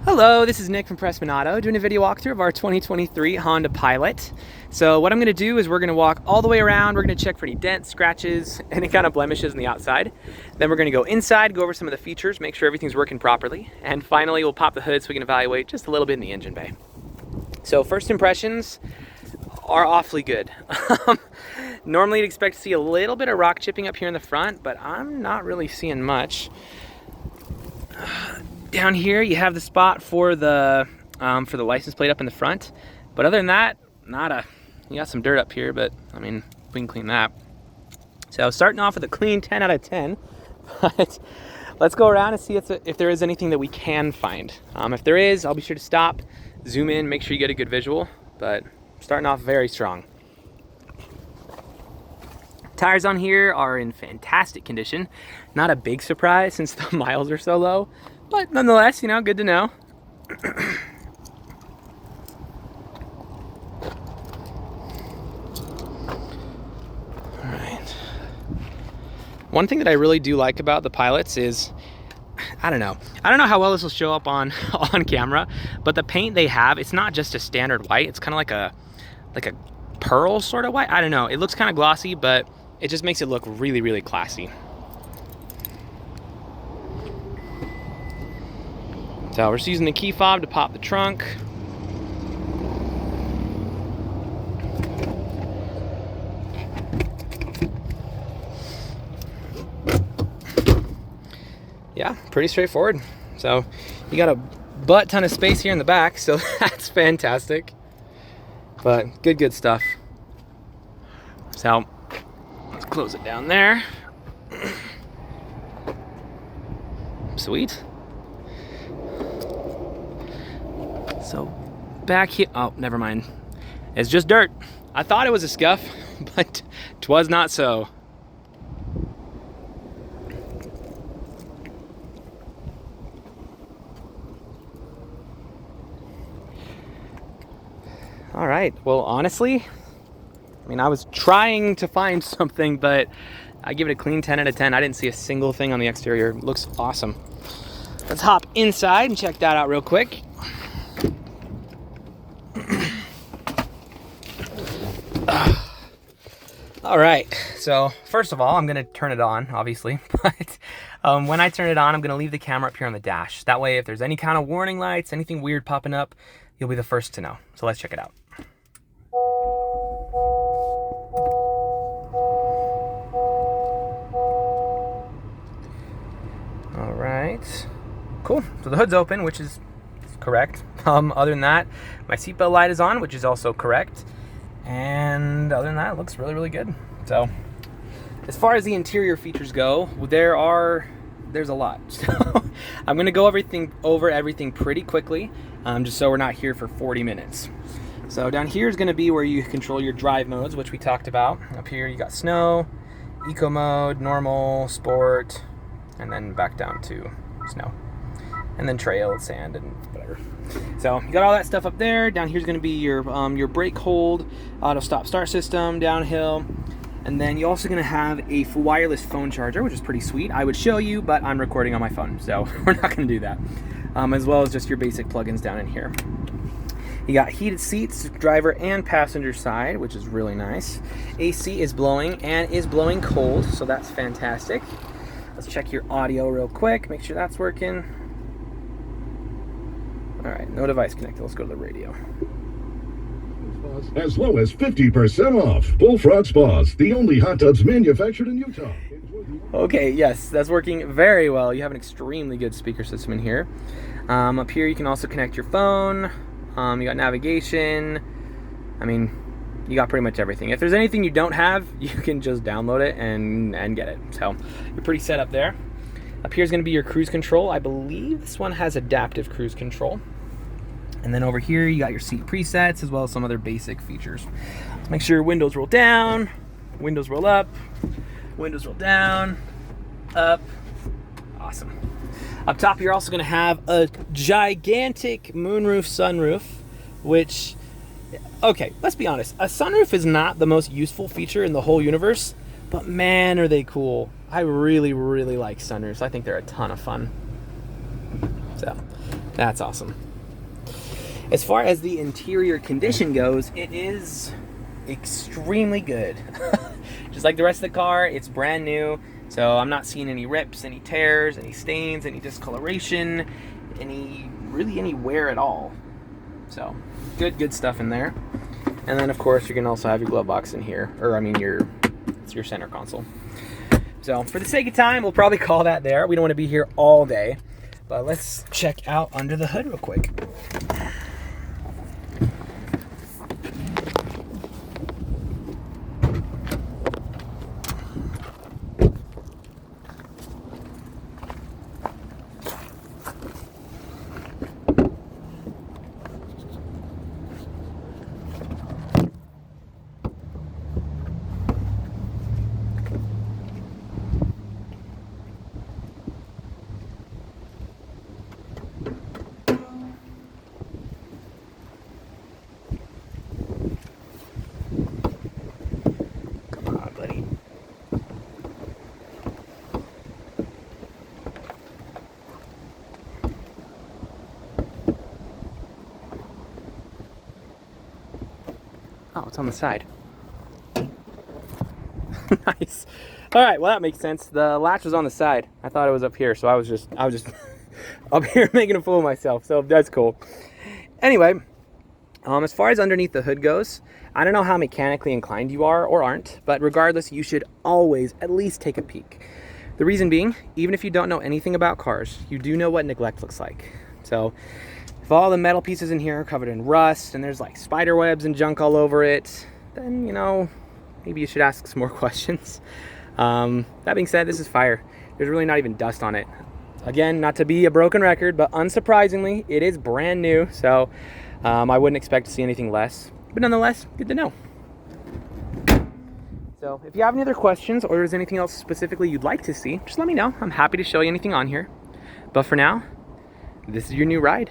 Hello, this is Nick from Prestman doing a video walkthrough of our 2023 Honda Pilot. So what I'm going to do is we're going to walk all the way around. We're going to check for any dents, scratches, any kind of blemishes on the outside. Then we're going to go inside, go over some of the features, make sure everything's working properly. And finally, we'll pop the hood so we can evaluate just a little bit in the engine bay. So first impressions are awfully good. Normally you'd expect to see a little bit of rock chipping up here in the front, but I'm not really seeing much. Down here you have the spot for the license plate up in the front, but other than that, nada. You got some dirt up here, but I mean, we can clean that. So starting off with a clean 10 out of 10, but let's go around and see if there is anything that we can find. If there is, I'll be sure to stop, zoom in, make sure you get a good visual, but starting off very strong. Tires on here are in fantastic condition. Not a big surprise since the miles are so low, but nonetheless, you know, good to know. All right. One thing that I really do like about the Pilots is, I don't know how well this will show up on camera, but the paint they have, it's not just a standard white. It's kind of like a pearl sort of white. I don't know. It looks kind of glossy, but it just makes it look really, really classy. So we're just using the key fob to pop the trunk. Yeah, pretty straightforward. So you got a butt ton of space here in the back, so that's fantastic. But good stuff. So let's close it down there. Sweet. So back here, oh, never mind. It's just dirt. I thought it was a scuff, but 'twas not so. All right, well, honestly, I mean, I was trying to find something, but I give it a clean 10 out of 10. I didn't see a single thing on the exterior. It looks awesome. Let's hop inside and check that out real quick. All right, so first of all, I'm gonna turn it on, obviously, but when I turn it on, I'm gonna leave the camera up here on the dash. That way, if there's any kind of warning lights, anything weird popping up, you'll be the first to know. So let's check it out. All right, cool. So the hood's open, which is correct. Other than that, my seatbelt light is on, which is also correct. And other than that, it looks really, really good. So as far as the interior features go, there's a lot. So I'm gonna go over everything pretty quickly, just so we're not here for 40 minutes. So down here is gonna be where you control your drive modes, which we talked about. Up here you got snow, eco mode, normal, sport, and then back down to snow. And then trail, sand, and whatever. So you got all that stuff up there. Down here's gonna be your brake hold, auto stop start system, downhill. And then you're also gonna have a wireless phone charger, which is pretty sweet. I would show you, but I'm recording on my phone, so we're not gonna do that. As well as just your basic plugins down in here. You got heated seats, driver and passenger side, which is really nice. AC is blowing and is blowing cold, so that's fantastic. Let's check your audio real quick, make sure that's working. All right, no device connected. Let's go to the radio. As low as 50% off. Bullfrog Spas, the only hot tubs manufactured in Utah. Okay, yes, that's working very well. You have an extremely good speaker system in here. Up here, you can also connect your phone. You got navigation. I mean, you got pretty much everything. If there's anything you don't have, you can just download it and get it. So you're pretty set up there. Up here is going to be your cruise control. I believe this one has adaptive cruise control. And then over here, you got your seat presets as well as some other basic features. Let's make sure windows roll down, windows roll up, windows roll down, up. Awesome. Up top, you're also going to have a gigantic moonroof sunroof, which, okay, let's be honest. A sunroof is not the most useful feature in the whole universe, but man, are they cool. I really, really like sunroofs. I think they're a ton of fun. So That's awesome. As far as the interior condition goes, it is extremely good. Just like the rest of the car, it's brand new. So I'm not seeing any rips, any tears, any stains, any discoloration, any wear at all. So good stuff in there. And then of course you can also have your glove box in here, or I mean it's your center console. So for the sake of time, we'll probably call that there. We don't want to be here all day, but let's check out under the hood real quick. Oh, it's on the side. Nice. All right, well that makes sense. The latch was on the side. I thought it was up here, so I was just up here making a fool of myself. So that's cool. Anyway, as far as underneath the hood goes, I don't know how mechanically inclined you are or aren't, but regardless, you should always at least take a peek. The reason being, even if you don't know anything about cars, you do know what neglect looks like. So if all the metal pieces in here are covered in rust and there's like spider webs and junk all over it, then, you know, maybe you should ask some more questions. That being said, this is fire. There's really not even dust on it. Again, not to be a broken record, but unsurprisingly, it is brand new. So I wouldn't expect to see anything less, but nonetheless, good to know. So if you have any other questions or there's anything else specifically you'd like to see, just let me know. I'm happy to show you anything on here. But for now, this is your new ride.